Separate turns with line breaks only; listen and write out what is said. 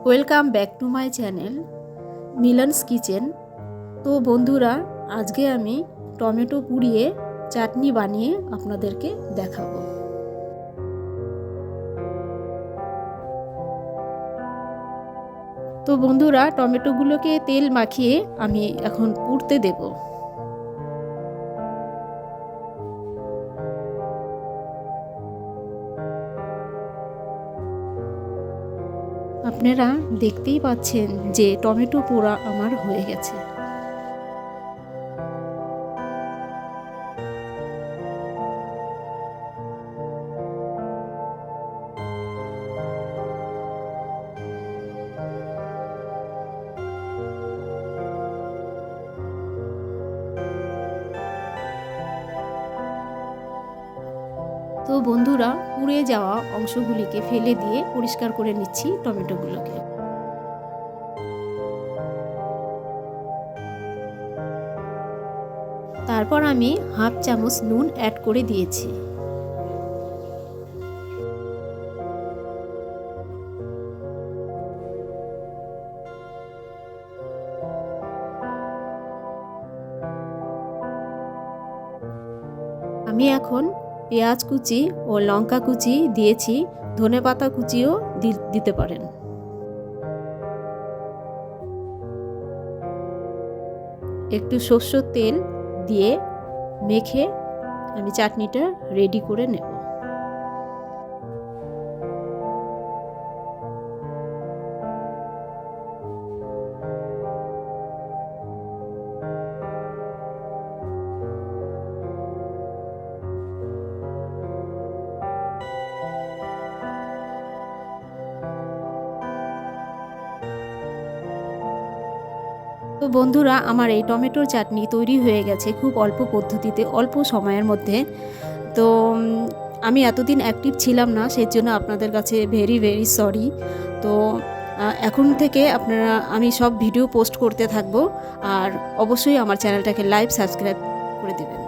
Welcome back to my channel Milon's kitchen. তো বন্ধুরা, আজকে আমি টমেটো পুড়িয়ে চাটনি বানিয়ে আপনাদেরকে দেখাবো। তো বন্ধুরা, টমেটোগুলোকে তেল মাখিয়ে আমি এখন পুড়তে দেব। আপনারা দেখতেই পাচ্ছেন যে টমেটো পোড়া আমার হয়ে গেছে। তো বন্ধুরা, পুড়ে যাওয়া অংশগুলিকে ফেলে দিয়ে পরিষ্কার করে নিচ্ছি টমেটোগুলোকে। তারপর আমি হাফ চামচ নুন অ্যাড করে দিয়েছি। আমি এখন পেঁয়াজ কুচি ও লঙ্কা কুচি দিয়েছি, ধনেপাতা কুচিও দিতে পারেন। একটু সরষের তেল দিয়ে মেখে আমি চাটনিটা রেডি করে নেব। তো বন্ধুরা, আমার এই টমেটোর চাটনি তৈরি হয়ে গেছে খুব অল্প পদ্ধতিতে, অল্প সময়ের মধ্যে। তো আমি এতদিন অ্যাক্টিভ ছিলাম না, সেই জন্য আপনাদের কাছে ভেরি ভেরি সরি। তো এখন থেকে আমি সব ভিডিও পোস্ট করতে থাকবো, আর অবশ্যই আমার চ্যানেলটাকে লাইভ সাবস্ক্রাইব করে দেবেন।